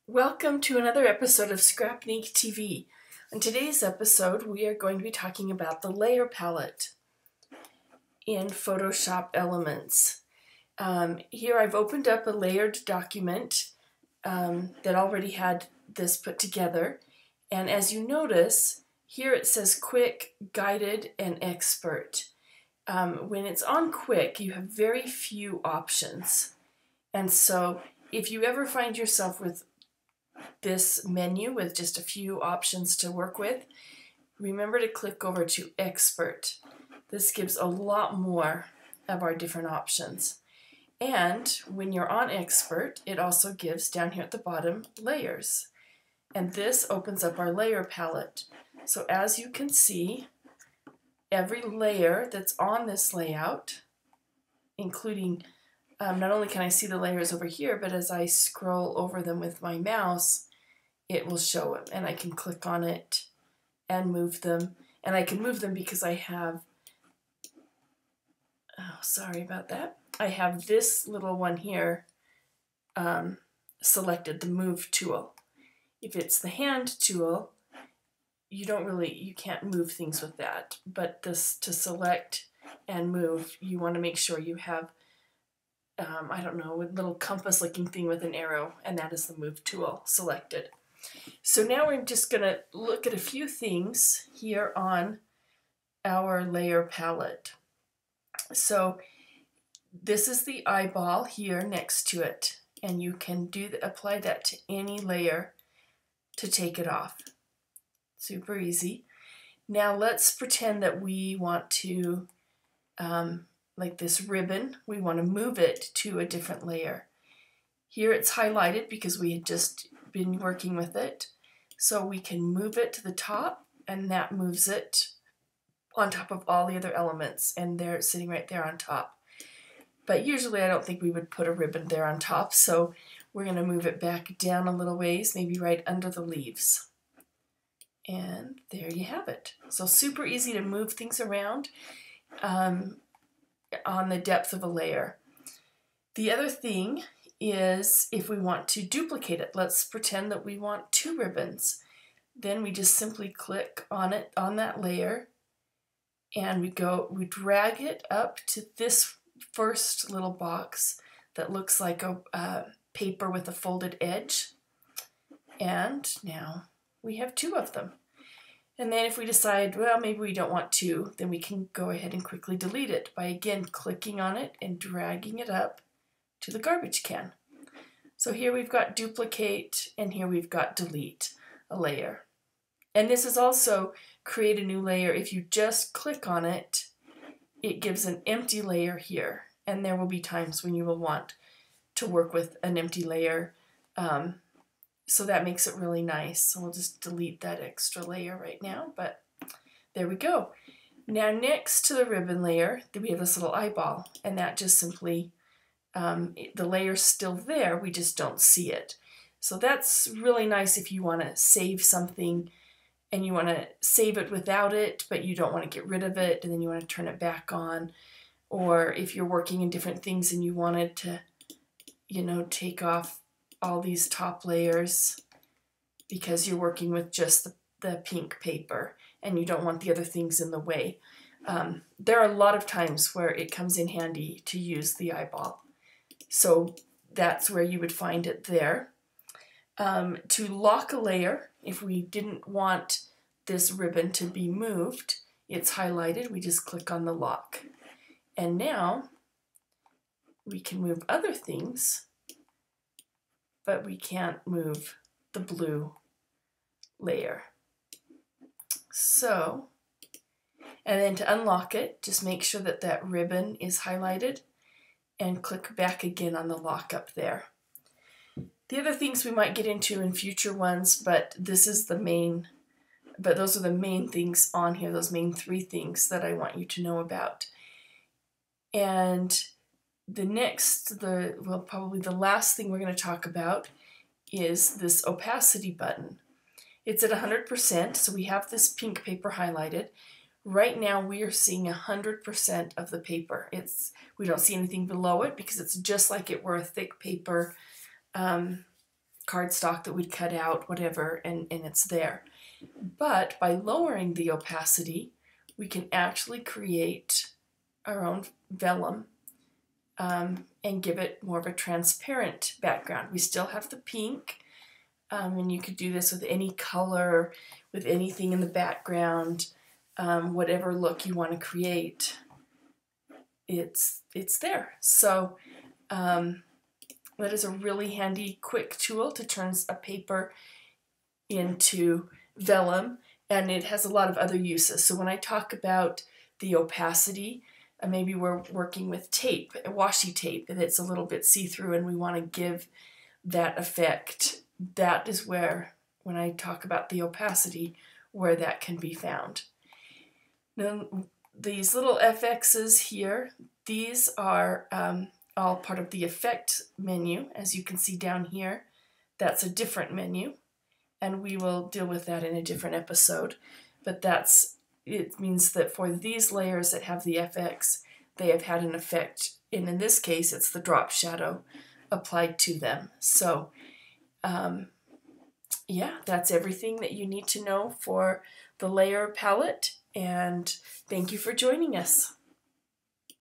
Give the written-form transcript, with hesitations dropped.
Welcome to another episode of Scrapbook TV. On today's episode, we are going to be talking about the layer palette in Photoshop Elements. Here I've opened up a layered document that already had this put together. And as you notice, here it says Quick, Guided, and Expert. When it's on Quick, you have very few options. And so if you ever find yourself with this menu with just a few options to work with, remember to click over to Expert. This gives a lot more of our different options. And when you're on Expert, it also gives down here at the bottom layers. And this opens up our layer palette. So as you can see, every layer that's on this layout, including not only can I see the layers over here, but as I scroll over them with my mouse, it will show them, and I can click on it and move them. And I can move them because I have, oh, sorry about that. I have this little one here selected, the Move tool. If it's the Hand tool, you can't move things with that. But this, to select and move, you want to make sure you have I don't know, a little compass looking thing with an arrow, and that is the Move tool selected. So now we're just going to look at a few things here on our layer palette. So this is the eyeball here next to it, and you can apply that to any layer to take it off. Super easy. Now let's pretend that we want to like this ribbon, we want to move it to a different layer. Here it's highlighted because we had just been working with it. So we can move it to the top, and that moves it on top of all the other elements, and they're sitting right there on top. But usually I don't think we would put a ribbon there on top, so we're going to move it back down a little ways, maybe right under the leaves. And there you have it. So super easy to move things around on the depth of a layer. The other thing is if we want to duplicate it, let's pretend that we want two ribbons. Then we just simply click on it, on that layer, and we drag it up to this first little box that looks like a paper with a folded edge. And now we have two of them. And then if we decide, well, maybe we don't want to, then we can go ahead and quickly delete it by, again, clicking on it and dragging it up to the garbage can. So here we've got duplicate, and here we've got delete a layer. And this is also create a new layer. If you just click on it, it gives an empty layer here. And there will be times when you will want to work with an empty layer. So that makes it really nice. So we'll just delete that extra layer right now, but there we go. Now next to the ribbon layer, we have this little eyeball, and that just simply, the layer's still there, we just don't see it. So that's really nice if you want to save something and you want to save it without it, but you don't want to get rid of it, and then you want to turn it back on. Or if you're working in different things and you wanted to, take off all these top layers because you're working with just the pink paper and you don't want the other things in the way. There are a lot of times where it comes in handy to use the eyeball. So that's where you would find it there. To lock a layer, if we didn't want this ribbon to be moved, it's highlighted, we just click on the lock. And now we can move other things, but we can't move the blue layer. So, and then to unlock it, just make sure that that ribbon is highlighted and click back again on the lock up there. The other things we might get into in future ones, but those are the main things on here, those main three things that I want you to know about. And probably the last thing we're going to talk about is this opacity button. It's at 100%, so we have this pink paper highlighted. Right now we are seeing 100% of the paper. We don't see anything below it because it's just like it were a thick paper cardstock that we'd cut out, whatever, and it's there. But by lowering the opacity, we can actually create our own vellum and give it more of a transparent background. We still have the pink, and you could do this with any color, with anything in the background, whatever look you want to create. It's there. So that is a really handy, quick tool to turn a paper into vellum, and it has a lot of other uses. So when I talk about the opacity, maybe we're working with tape, washi tape, and it's a little bit see-through and we want to give that effect. That is where, when I talk about the opacity, where that can be found. Now, these little FXs here, these are all part of the effect menu. As you can see down here, that's a different menu, and we will deal with that in a different episode. But it means that for these layers that have the FX, they have had an effect, and in this case, it's the drop shadow applied to them. So, yeah, that's everything that you need to know for the layer palette, and thank you for joining us.